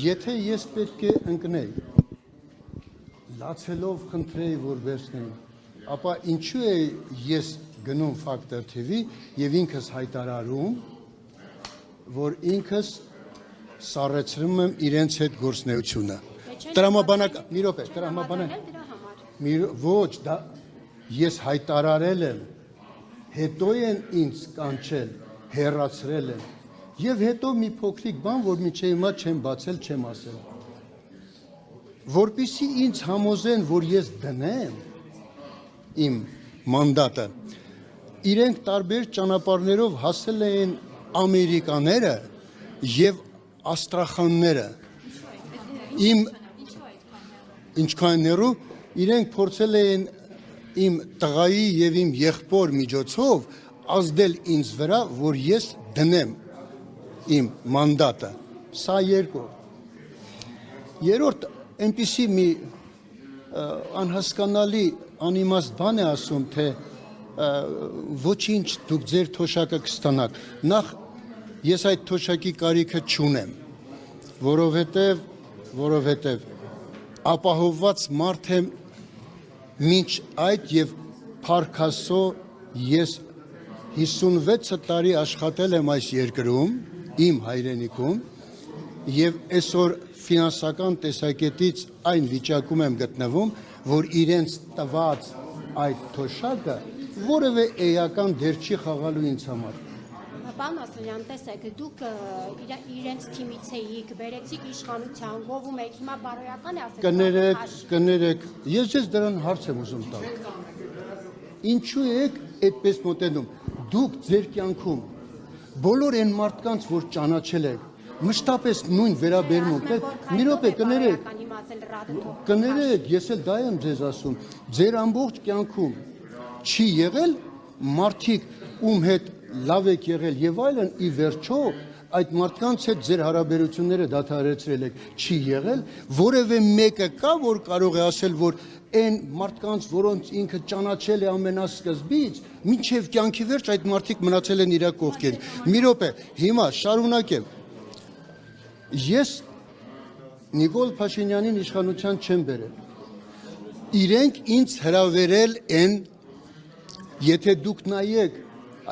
Եթե ես պետք է ընկնեի, լացելով խնդրեի, որ վերցնեի, ապա ինչու է ես գնում Factor TV եւ ինքս հայտարարում, որ ինքս սառեցնում եմ իրենց հետ գործնեությունը։ Տրամաբանակ, մի րոպե, տրամաբանակ։ Ոչ, դա ես հայտարարել եմ, հետո են ինձ կանչել, հեռացրել են, եւ հետո մի փոքրիկ բան, որ միջի հիմա չեմ բացել, չեմ ասել։ Որպեսզի ինձ համոզեն, որ ես դնեմ իմ մանդատը, իրենք տարբեր ճանապարհներով հասել էին ամերիկաները եւ աստրախանները։ Իմ ինչքաններու իրենք փորձել էին իմ տղայի եւ իմ եղբոր միջոցով ազդել ինձ վրա, որ ես դնեմ իմ մանդատը։ Սա երկու։ Երրորդ այնպիսի մի անհասկանալի անիմաստ բան է ասում, թե ոչինչ դուք ձեր թոշակը կստանաք։ Նախ ես այդ թոշակի կարիքը չունեմ, որովհետև ապահովված մարդ եմ մինչ այդ եւ փառք Աստծո ես 56 տարի աշխատել եմ այս երկրում, իմ հայրենիքում, եւ այսօր ֆինանսական տեսակետից այն վիճակում եմ գտնվում, որ իրենց տված այդ թոշակը որևէ էական դեր չի խաղալու ինձ համար։ Պարոն Ասլանյան, տեսեք, դուք իրենց թիմից էիք, բերեցիք իշխանության, գովում եք, հիմա բարոյական է ասել։ Կներեք, ես ձեզ դրան հարց եմ ուզում տալ։ Ինչու եք այդպես մոտենում։ Դուք ձեր կյանքում բոլոր այն մարդկանց, որ ճանաչել եք, մշտապես նույն վերաբերմունք, մի րոպե, կներեք, ես էլ դա եմ ձեզ ասում, ձեր ամբողջ կյանքում չի եղել մարդիկ, ում հետ լավ եք եղել եւ այլն, ի վերջո այդ մարդկանց հետ ձեր հարաբերությունները դադարեցրել եք, չի եղել, որևէ մեկը կա, որ կարող է ասել, որ այն մարդկանց, որոնց ինքը ճանաչել է ամենասկզբից, մինչև կյանքի վերջ այդ մարդիկ մնացել են իր կողքին։ Մի րոպե, հիմա շարունակեմ։ Ես Նիկոլ Փաշինյանին իշխանության չեմ բերել։ Իրենք ինձ հրավերել են, եթե դուք նայեք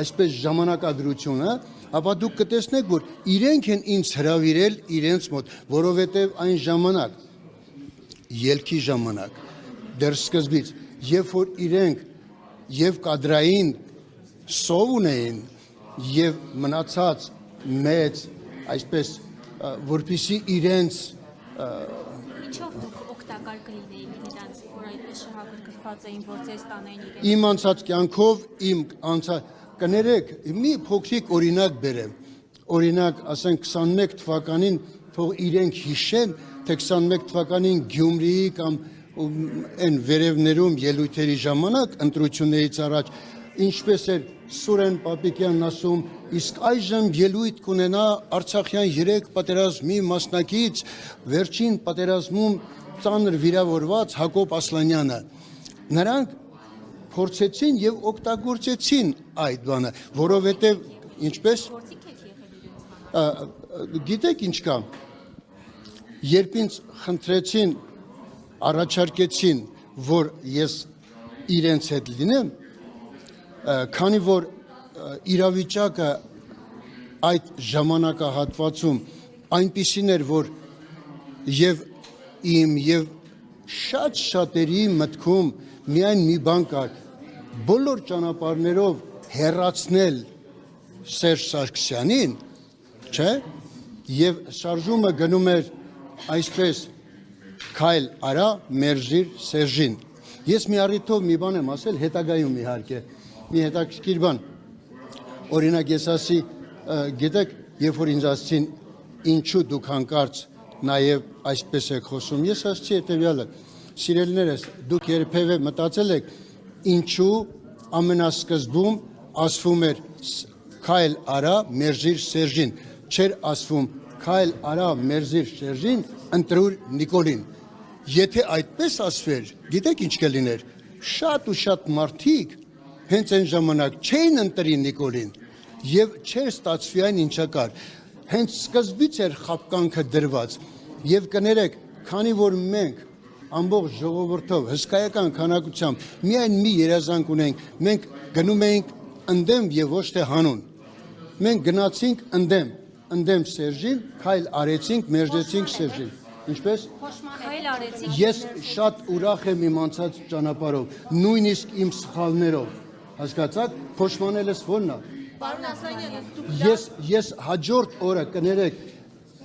այսպես ժամանակագրությունը, ապա դուք կտեսնեք, որ իրենք են ինձ հրավիրել իրենց մոտ, որովհետև այն ժամանակ, ելքի ժամանակ, դեռ սկզբից, երբ որ իրենք եւ կադրային սով ունեին եւ մնացած մեծ, այսպես, որպեսզի իրենց Ինչով դուք օգտակար կլինեիք նրանց, որ այդպես շահագրգռված էին, որ ձեզ տանեին իրենց։ Իմ անցած կյանքով, կներեք, մի փոքրիկ օրինակ բերեմ, օրինակ, ասենք 21 թվականին թող իրենք հիշեն, թե 21 թվականին Գյումրիի կամ այն վերևներում ելույթերի ժամանակ, ընտրություններից առաջ, ինչպես էր Սուրեն Պապիկյանն ասում, իսկ այժմ ելույթ կունենա Արցախյան 3 պատերազմի մասնակից, վերջին պատերազմում ծանր վիրավորված Հակոբ Ասլանյանը։ Նրանք փորձեցին եւ օգտագործեցին այդ բանը, որովհետեւ ինչպես գիտեք ինչ կա, երբ ինձ խնդրեցին, առաջարկեցին, որ ես իրենց հետ լինեմ, քանի որ իրավիճակը այդ ժամանակահատվածում այնպիսին էր, որ եւ իմ եւ շատ շատերի մտքում միայն մի բան կար, բոլոր ճանապարհներով հեռացնել Սերժ Սարգսյանին, չէ, եւ շարժումը գնում էր այսպես քայլ արա, մերժիր Սերժին։ Ես մի առիթով մի բան եմ ասել, հետագայում իհարկե, մի հետաքրքիր բան, օրինակ ես ասի, գիտեք, երբ որ ինձ ասցին, ինչու դուք հանկարծ նաեւ այսպես եք խոսում, ես ասացի հետեւյալը, սիրելիներս, դուք երբևէ մտածել եք, ինչու ամենասկզբում ասվում էր քայլ արա, մերժիր Սերժին, չէր ասվում քայլ արա, մերժիր Սերժին, ընտրուր Նիկոլին։ Եթե այդպես ասվեր, գիտեք ինչ կլիներ, շատ ու շատ մարդիկ հենց այն ժամանակ չէին ընտրի Նիկոլին եւ չէր ստացվի այն ինչա կար։ Հենց սկզբից էր խապկանքը դրված Եվ կներեք, քանի որ մենք ամբողջ ժողովրդով հսկայական քանակությամբ միայն մի երազանք ունենք, մենք գնում էինք ընդդեմ եւ ոչ թե հանուն։ Մենք գնացինք ընդդեմ Սերժին, քայլ արեցինք, մերժեցինք Սերժին։ Ինչպես։ Քայլ արեցիք։ Ես շատ ուրախ եմ իմ անցած ճանապարհով, նույնիսկ իմ սխալներով։ Հասկացաք, փոշմանելս ո՞րն է։ Պարոն Ասլանյան, Ես հաջորդ օրը կներեք,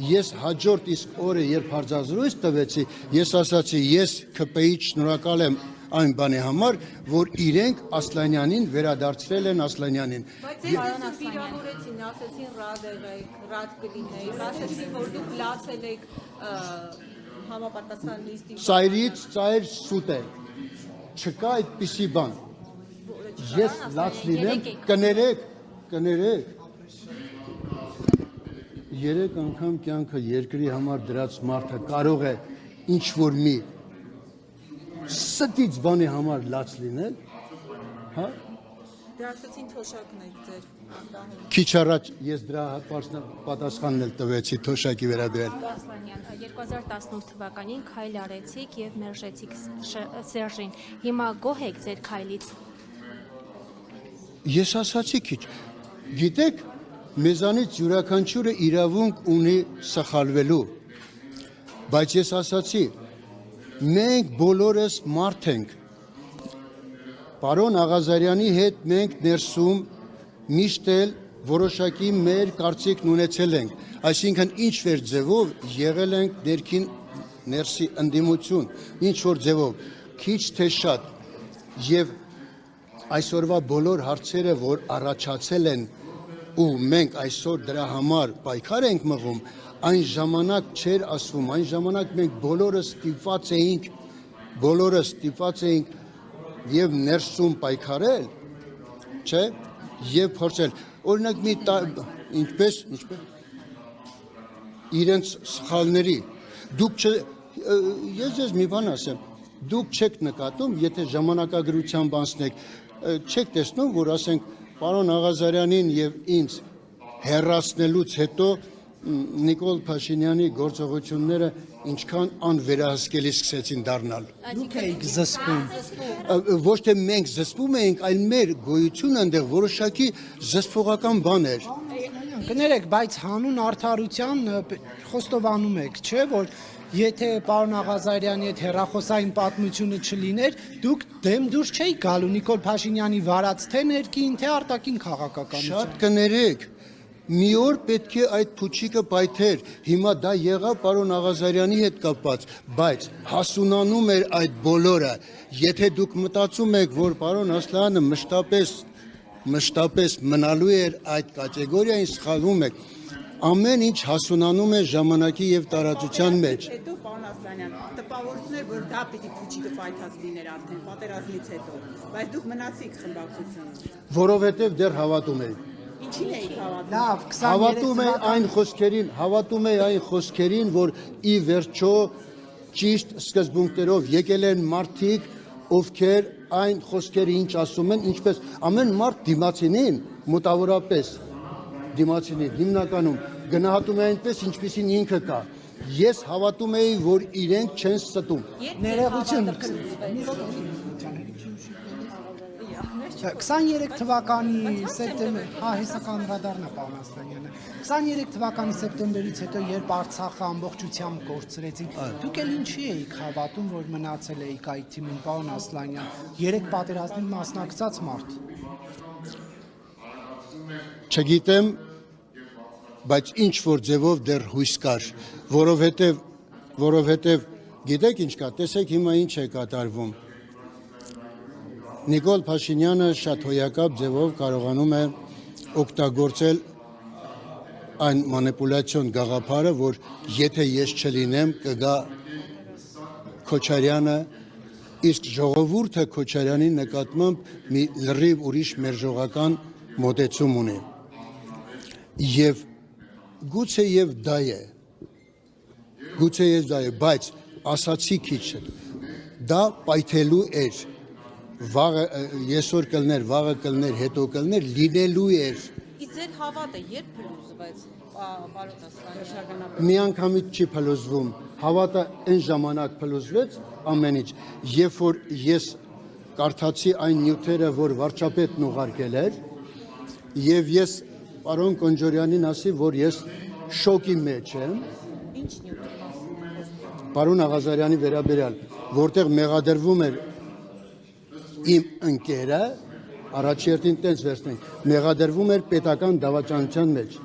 ես հաջորդ իսկ օրը երբ հարցազրույց տվեցի, ես ասացի, ես ԿՊ-ից շնորհակալ եմ այն բանի համար, որ իրենք Ասլանյանին վերադարձրել են Ասլանյանին։ Բայց ես վիրավորեցին, ասեցին ռադ կլինեիք, ասեցին, որ դուք լացել եք համապատասխան լիստի։ Ծայրից ծայր սուտ է։ Չկա այդպիսի բան։ Ես լաց լինեմ, կներեք։ 3 անգամ կյանքը երկրի համար դրած մարդը կարող է ինչ որ մի ստից բանի համար լաց լինել, հա։ Դրացեցին թոշակն եք ձեր անդահում։ Քիչ առաջ ես դրա պատասխանն էլ տվեցի թոշակի վերաբերյալ։ Ասլանյան, 2018 թվականին քայլ արեցիք եւ մերժեցիք Սերժին։ Հիմա գոհ եք ձեր քայլից։ Ես ասացի քիչ։ Գիտեք, մեզանից յուրաքանչյուրը իրավունք ունի սխալվելու, բայց ես ասացի, մենք բոլորս մարդ ենք։ Պարոն Աղազարյանի հետ մենք ներսում միշտ էլ որոշակի մեր կարծիքն ունեցել ենք, այսինքն ինչ որ ձևով եղել ենք ներքին ներսի ընդդիմություն, ինչ որ ձևով, քիչ թե շատ, եւ այսօրվա բոլոր հարցերը, որ առաջացել են ու մենք այսօր դրա համար պայքար ենք մղում, այն ժամանակ չէր ասվում, այն ժամանակ մենք բոլորս ստիպված էինք եւ ներսում պայքարել, չէ, եւ փորձել։ Օրինակ մի ինչպես իրենց սխալների դուք ես ձեզ մի բան ասեմ, դուք չեք նկատում, եթե ժամանակագրությամբ անցնեք, չեք տեսնում, որ ասենք Պարոն Աղազարյանին եւ ինձ հեռացնելուց հետո Նիկոլ Փաշինյանի գործողությունները ինչքան անվերահսկելի սկսեցին դառնալ։ Դուք եք զսպում։ Ոչ թե մենք զսպում էինք, այլ մեր գոյությունը այնտեղ որոշակի զսպողական բան էր։ Կներեք, բայց հանուն արդարության խոստովանում եք, չէ՞, որ եթե պարոն Աղազարյանի հետ հեռախոսային պատմությունը չլիներ, դուք դեմ դուրս չէիք գալու Նիկոլ Փաշինյանի վարած թե ներքին, թե արտաքին քաղաքականություն։ Շատ կներեք, մի օր պետք է այդ փուչիկը պայթեր, հիմա դա եղավ պարոն Աղազարյանի հետ կապված, բայց հասունանում էր այդ բոլորը, եթե դուք մտածում եք, որ պարոն Ասլանը մշտապես մնալու էր այդ կատեգորիային, սխալվում եք, ամեն ինչ հասունանում է ժամանակի եւ տարածության մեջ։ Հետո պարոն Ասլանյան, տպավորություն էր, որ դա պիտի փուչիկը պայթած լիներ արդեն պատերազմից հետո, բայց դուք մնացիք խմբակցությունը։ Որովհետեւ դեռ հավատում էի։ Ինչին էիք հավատում։ Լավ, 23 Հավատում էի այն խոսքերին, որ ի վերջո ճիշտ սկզբունքներով եկել են մարդիկ, ովքեր այն խոսքերը ինչ ասում են, ինչպես ամեն մարդ դիմացինին մոտավորապես դիմացինին հիմնականում գնահատում է այնպես, ինչպեսին ինքը կա։ Ես հավատում էի, որ իրենք չեն ստում։ Ներողություն։ 23 թվականի սեպտեմբեր, հեսական ռադարն է պարոն Ասլանյանը։ 23 թվականի սեպտեմբերից հետո, երբ Արցախը ամբողջությամբ կորցրեցին, դուք էլ ինչի էիք հավատում, որ մնացել էիք այդ թիմին, պարոն Ասլանյան, 3 պատերազմին մասնակցած մարդ։ Չգիտեմ, բայց ինչ որ ձևով դեռ հույս կար, որովհետև գիտեք ինչ կա, տեսեք հիմա ինչ է կատարվում։ Նիկոլ Փաշինյանը շատ հոյակապ ձևով կարողանում է օգտագործել այն մանիպուլյացիոն գաղափարը, որ եթե ես չլինեմ, կգա Քոչարյանը, իսկ ժողովուրդը Քոչարյանի նկատմամբ մի լրիվ ուրիշ մերժողական մոտեցում ունի։ Եվ գուցե եւ դա է, բայց ասացի քիչ դա պայթելու էր, վաղը եսօր կլներ, վաղը կլներ, հետո կլներ, լինելու էր, Իսկ ձեր հավատը երբ փլուզվեց, պարոն Ասլանյան։ Մի անգամից չի փլուզվում, հավատը այն ժամանակ փլուզվեց ամեն ինչ, երբ որ ես կարդացի այն նյութերը, որ վարչապետն ուղարկել էր, եւ ես պարոն Կոնջորյանին ասի, որ ես շոկի մեջ եմ, Ինչ նյութի մասին է խոսքը։ պարոն Աղազարյանի վերաբերյալ, որտեղ մեղադրվում էր իմ ընկերը, առաջերտին տենց վերցնենք, մեղադրվում էր պետական դավաճանության մեջ։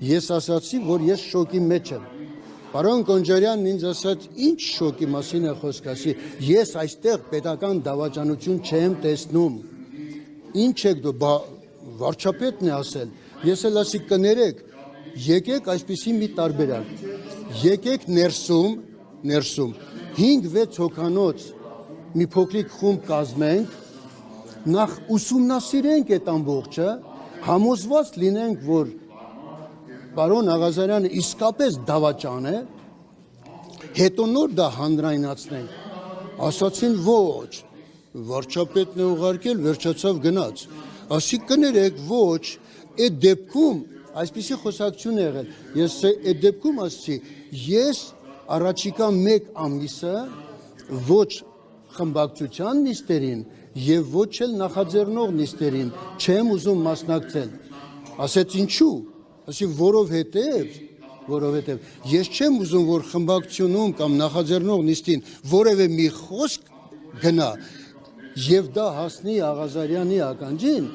Ես ասացի, որ ես շոկի մեջ եմ։ Պարոն Կոնջարյանն ինձ ասաց, ինչ շոկի մասին է խոսք, ասի, ես այստեղ պետական դավաճանություն չեմ տեսնում։ Ինչ եք դու, վարչապետն է ասել։ Ես էլ ասի կներեք, եկեք այսպիսի մի տարբերակ։ Եկեք ներսում 5-6 հոգանոց մի փոքրիկ խումբ կազմենք, նախ ուսումնասիրենք այդ ամբողջը, համոզված լինենք, որ պարոն Աղազարյանը իսկապես դավաճան է, հետո նոր դա հանրայնացնենք։ Ասացին ոչ, վարչապետն է ուղարկել, վերջացավ գնաց։ Ասի կներեք, ոչ, այդ դեպքում այսպիսի խոսակցություն է եղել։ Ես այդ դեպքում ասացի, ես առաջիկա 1 ամիսը ոչ խմբակցության նիստերին եւ ոչ էլ նախաձեռնող նիստերին չեմ ուզում մասնակցել։ Ասեց ինչու։ Ասի որովհետեւ ես չեմ ուզում, որ խմբակցությունում կամ նախաձեռնող նիստին որևէ մի խոսք գնա եւ դա հասնի Աղազարյանի ականջին,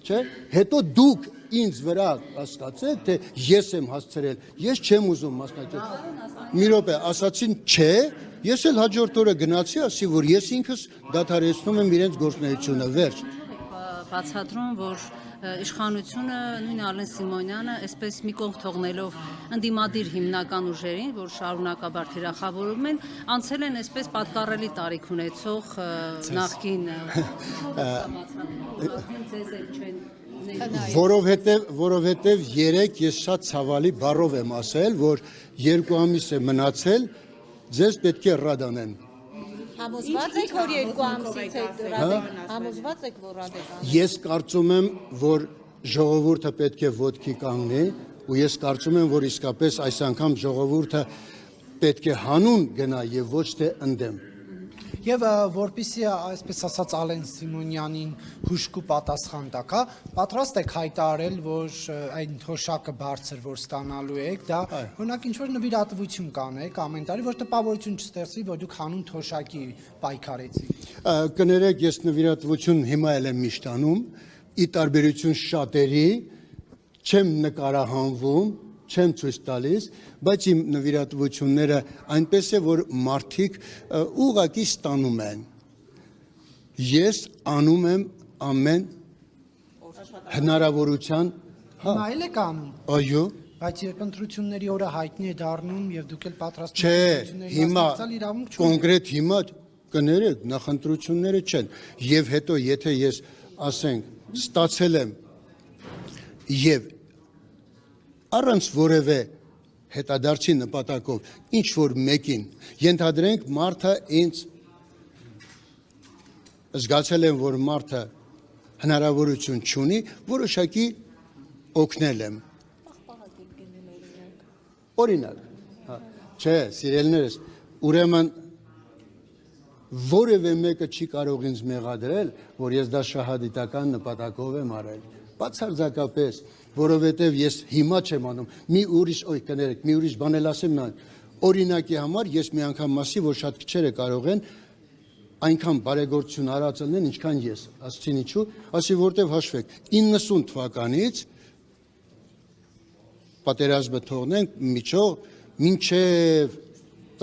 չէ՞։ Հետո դուք ինձ վրա հասկացեք, թե ես եմ հասցրել, ես չեմ ուզում մասնակցել։ Մի րոպե, ասացին չէ, ես էլ հաջորդ օրը գնացի, ասի, որ ես ինքս դադարեցնում եմ իրենց գործունեությունը, վերջ։ Բացատրում, որ իշխանությունը, նույն Ալեն Սիմոնյանը, այսպես մի կողմ թողնելով ընդդիմադիր հիմնական ուժերին, որ շարունակաբար թիրախավորում են, անցել են այսպես պատկառելի տարիք ունեցող նախկին Որովհետև երեք ես շատ ցավալի բառով եմ ասել, որ 2 ամիս է մնացել, ձեզ պետք է ռադանեն։ Համոզված եք, որ 2 ամսից հետո համոզված եք, որ ռադեկանան։ Ես կարծում եմ, որ ժողովուրդը պետք է ոտքի կանգնի, ու ես կարծում եմ, որ իսկապես այս անգամ ժողովուրդը պետք է հանուն գնա եւ ոչ թե ընդդեմ։ Եվ որպեսզի այսպես ասած Ալեն Սիմոնյանին հուշկու պատասխան տակ, պատրաստ եք հայտարարել, որ այն թոշակը բարձր, որ ստանալու եք, դա օրինակ ինչ-որ նվիրատվություն կանեք ամեն տարի, որ տպավորություն չստեղծվի, որ դուք հանուն թոշակի պայքարեցիք։ Կներեք, ես նվիրատվություն հիմա էլ եմ միշտ անում, ի տարբերություն շատերի, չեմ նկարահանվում, չեմ ցույց տալիս, բայց իմ նվիրատվությունները այնպես է, որ մարդիկ ուղղակի ստանում են։ Ես անում եմ ամեն հնարավորության, Հիմա էլ եք անում։ այո, Բայց երբ ընտրությունների օրը հայտնի է դառնում եւ դուք էլ պատրաստ չէ, հիմա կոնկրետ հիմա կներեք, նախընտրությունները չեն, եւ հետո եթե ես ասենք ստացել եմ եւ առանց որևէ հետադարձի նպատակով ինչ որ մեկին ենթադրենք մարդը ինձ զգացել եմ, որ մարդը հնարավորություն չունի, որոշակի օգնել եմ։ Օրինակ, չէ, սիրելիներս, ուրեմն որևէ մեկը չի կարող ինձ մեղադրել, որ ես դա շահադիտական նպատակով եմ արել։ Բացարձակապես, որովհետև ես հիմա չեմ անում, մի ուրիշ բան էլ ասեմ նա, օրինակի համար ես մի անգամ ասի, որ շատ քչերը կարող են այնքան բարեգործություն արած լինեն, ինչքան ես, ասեցին ինչու, ասի որտև հաշվեք, 90 թվականից պատերազմը թողնենք միջով մինչև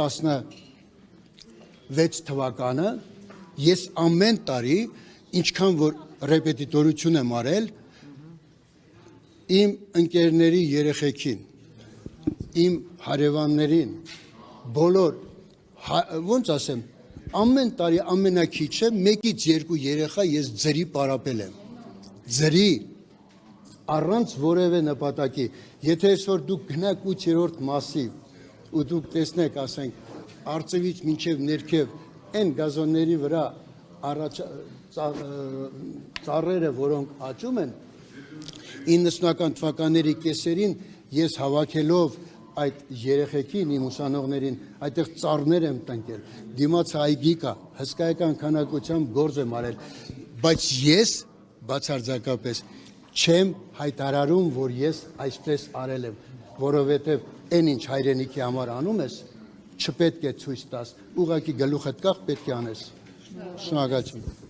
16 թվականը ես ամեն տարի ինչքան որ ռեպետիտորություն եմ արել իմ ընկերների երեխեքին, իմ հարևաններին, բոլոր, ոնց ասեմ, ամեն տարի ամենակիչը 1-2 երեխա ես ձրի պարապել եմ, ձրի, առանց որևէ նպատակի, եթե այսօր դուք գնաք 8-րդ մասի ու դուք տեսնեք, ասենք, արծվից մինչև ներքև այն գազոնների վրա ծառերը, որոնք աճում են, 90-ական թվականների կեսերին ես հավաքելով այդ երեխեքին, իմ ուսանողներին, այդտեղ ծառներ եմ տնկել, դիմաց այգի կա, հսկայական քանակությամբ գործ եմ արել, բայց ես բացարձակապես չեմ հայտարարում, որ ես այսպես արել եմ, որովհետև այն ինչ հայրենիքի համար անում ես, չպետք է ցույց տաս, ուղղակի գլուխդ կախ պետք է անես։ Շնորհակալություն։